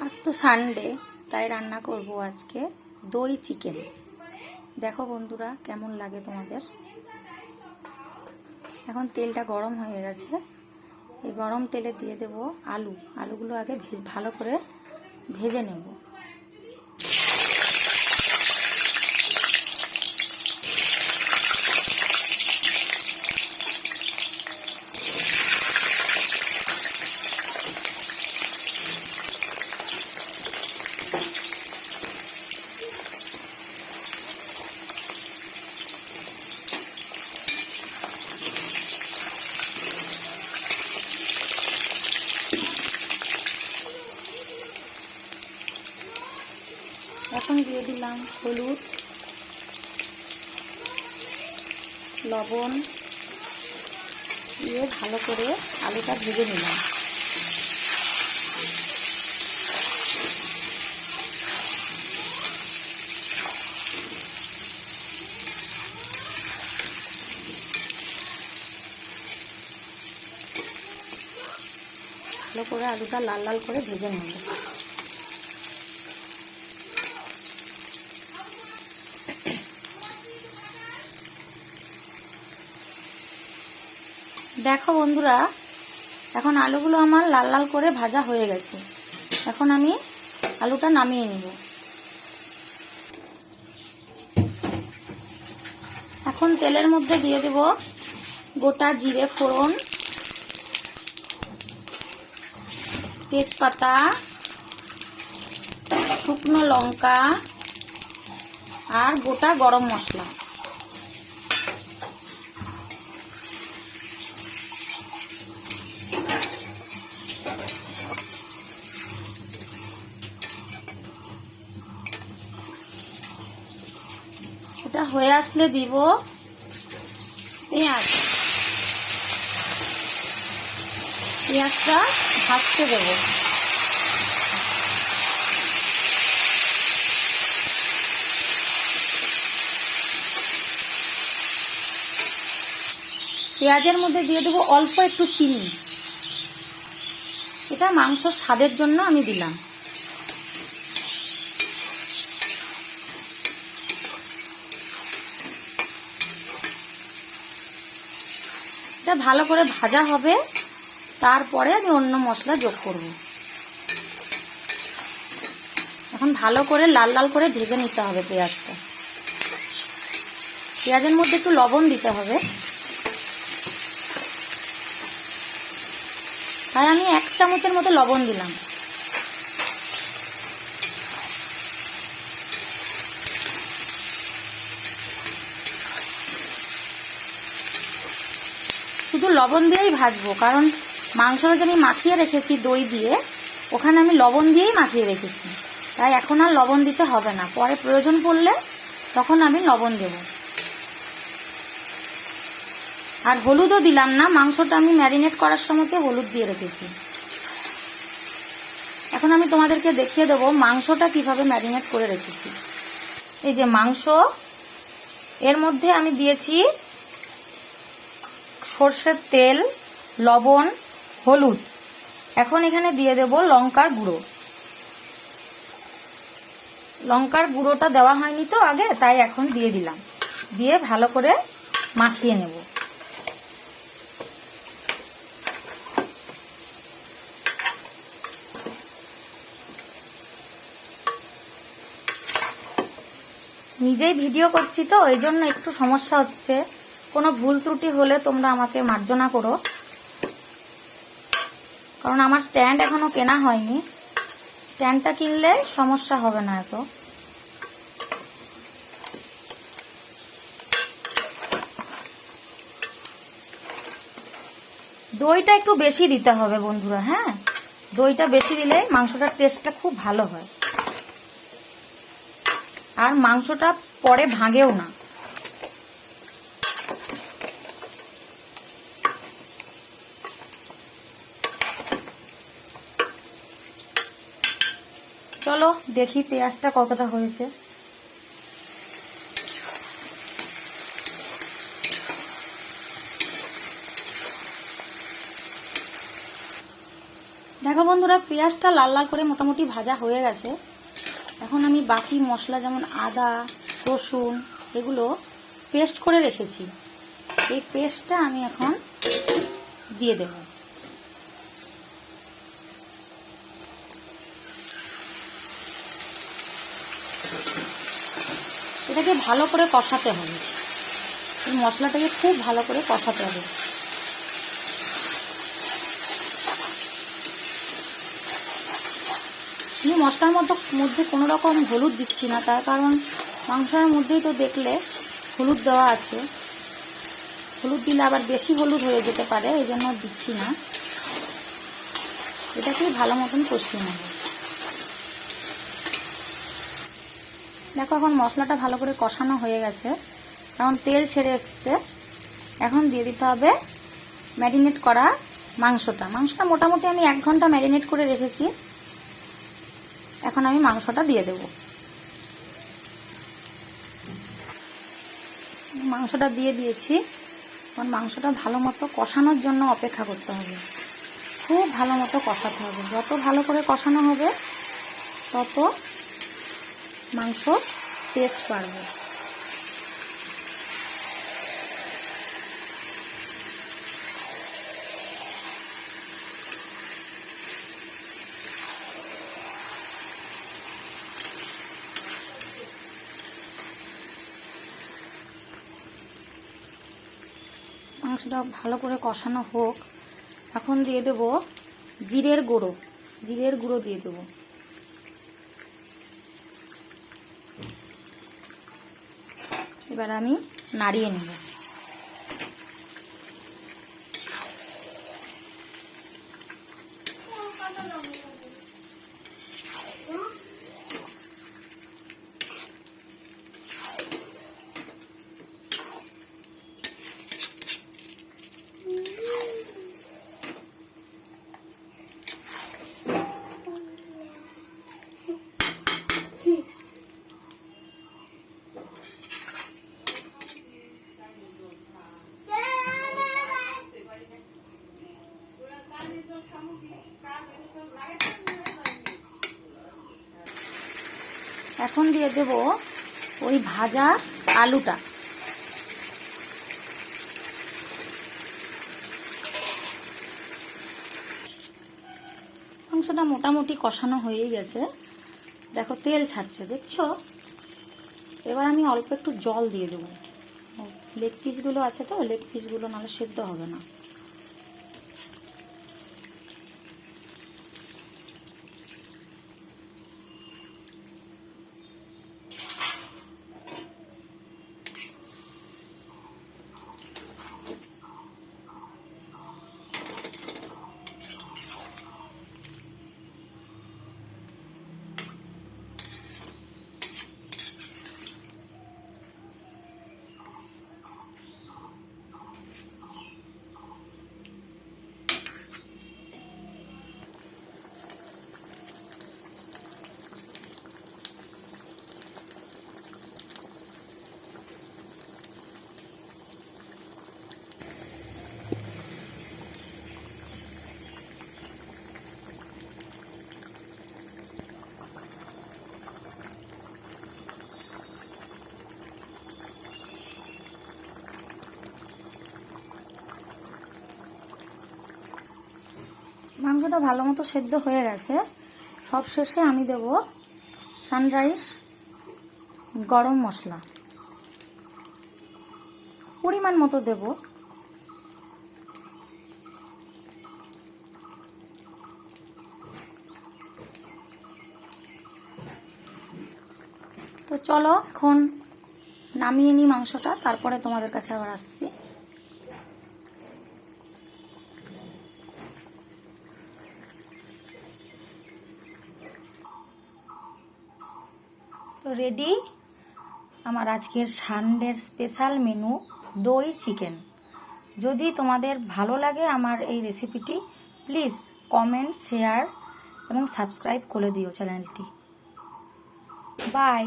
আজ তো সানডে, তাই রান্না করব আজকে দই চিকেন। দেখো বন্ধুরা কেমন লাগে তোমাদের। এখন তেলটা গরম হয়ে গেছে, এই গরম তেলে দিয়ে দেব আলুগুলো আগে ভালো করে ভেজে নেব। এখন দিয়ে দিলাম হলুদ, লবণ দিয়ে ভালো করে আলুটা ভেজে নিলাম। ভালো করে আলুটা লাল লাল করে ভেজে নেব। দেখো বন্ধুরা, এখন আলুগুলো আমার লাল লাল করে ভাজা হয়ে গেছে। এখন আমি আলুটা নামিয়ে নিব। এখন তেলের মধ্যে দিয়ে দেব গোটা জিরে ফোড়ন, তেজপাতা, শুকনো লঙ্কা আর গোটা গরম মশলা। এটা হয়ে আসলে দিব পেঁয়াজটা ভাজতে দেব। পেঁয়াজের মধ্যে দিয়ে দেবো অল্প একটু চিনি। এটা মাংসর স্বাদের জন্য আমি দিলাম। এটা ভালো করে ভাজা হবে, তারপরে আমি অন্য মশলা যোগ করব। এখন ভালো করে লাল লাল করে ভেজে নিতে হবে পেঁয়াজটা। পেঁয়াজের মধ্যে একটু লবণ দিতে হবে, তাই আমি 1 চামচের মতো লবণ দিলাম। শুধু লবণ দিয়েই ভাজবো, কারণ মাংসটা যে আমি মাখিয়ে রেখেছি দই দিয়ে, ওখানে আমি লবণ দিয়েই মাখিয়ে রেখেছি, তাই এখন আর লবণ দিতে হবে না। পরে প্রয়োজন পড়লে তখন আমি লবণ দেব। আর হলুদও দিলাম না, মাংসটা আমি ম্যারিনেট করার সময় হলুদ দিয়ে রেখেছি। এখন আমি তোমাদেরকে দেখিয়ে দেবো মাংসটা কিভাবে ম্যারিনেট করে রেখেছি। এই যে মাংস, এর মধ্যে আমি দিয়েছি সর্ষের তেল, লবণ, হলুদ। এখন এখানে দিয়ে দেব লঙ্কার গুঁড়ো। লঙ্কার গুঁড়োটা দেওয়া হয়নি তো আগে, তাই এখন দিয়ে দিলাম। দিয়ে ভালো করে মাখিয়ে নেব। নিজেই ভিডিও করছি তো, এই জন্য একটু সমস্যা হচ্ছে। কোনো ভুল ত্রুটি হলে তোমরা আমাকে মার্জনা করো, কারণ আমার স্ট্যান্ড এখনো কেনা হয়নি। স্ট্যান্ডটা কিনলে সমস্যা হবে না এত। দইটা একটু বেশি দিতে হবে বন্ধুরা, হ্যাঁ, দইটা বেশি দিলে মাংসটার টেস্টটা খুব ভালো হয়, আর মাংসটা পরে ভাঙেও না। চলো দেখি পেঁয়াজটা কতটা হয়েছে। দেখো বন্ধুরা, পেঁয়াজটা লাল লাল করে মোটামুটি ভাজা হয়ে গেছে। এখন আমি বাকি মশলা যেমন আদা, রসুন এগুলো পেস্ট করে রেখেছি, এই পেস্টটা আমি এখন দিয়ে দেব। এটাকে ভালো করে কষাতে হবে, এই মশলাটাকে খুব ভালো করে কষাতে হবে। আমি মশলার মধ্যে কোনো রকম হলুদ দিচ্ছি না, তার কারণ মাংসের মধ্যেই তো দেখলে হলুদ দেওয়া আছে। হলুদ দিলে আবার বেশি হলুদ হয়ে যেতে পারে, এই জন্য দিচ্ছি না। এটাকেই ভালো মতন কষিয়ে নেব। দেখো এখন মশলাটা ভালো করে কষানো হয়ে গেছে, এখন তেল ছেড়ে এসছে। এখন দিয়ে দিতে হবে ম্যারিনেট করা মাংসটা। মোটামুটি আমি 1 ঘন্টা ম্যারিনেট করে রেখেছি। এখন আমি মাংসটা দিয়ে দেব। মাংসটা দিয়ে দিয়েছি। এখন মাংসটা ভালো মতো কষানোর জন্য অপেক্ষা করতে হবে, খুব ভালো মতো কষাতে হবে। যত ভালো করে কষানো হবে তত মাংস টেস্ট বাড়বে। মাংসটা ভালো করে কষানো হোক। এখন দিয়ে দেব জিরের গুঁড়ো দিয়ে দেব। এবার আমি নাড়িয়ে নেব। এখন দিয়ে দেব ওই ভাজা আলুটা। মাংসটা মোটামুটি কষানো হয়ে গেছে, দেখো তেল ছাড়ছে, দেখছো? এবার আমি অল্প একটু জল দিয়ে দেবো। লেগ পিসগুলো আছে তো, লেগ পিসগুলো নাহলে সেদ্ধ হবে না। মাংসটা ভালো মতো সেদ্ধ হয়ে গেছে। সব শেষে আমি দেব সানরাইজ গরম মশলা, পরিমাণ মতো দেব। তো চলো এখন নামিয়ে নিই মাংসটা, তারপরে তোমাদের কাছে আবার আসছি। তো রেডি আমার আজকের সানডের স্পেশাল মেনু দই চিকেন। যদি তোমাদের ভালো লাগে আমার এই রেসিপিটি, প্লিজ কমেন্ট, শেয়ার এবং সাবস্ক্রাইব করে দিও চ্যানেলটি। বাই।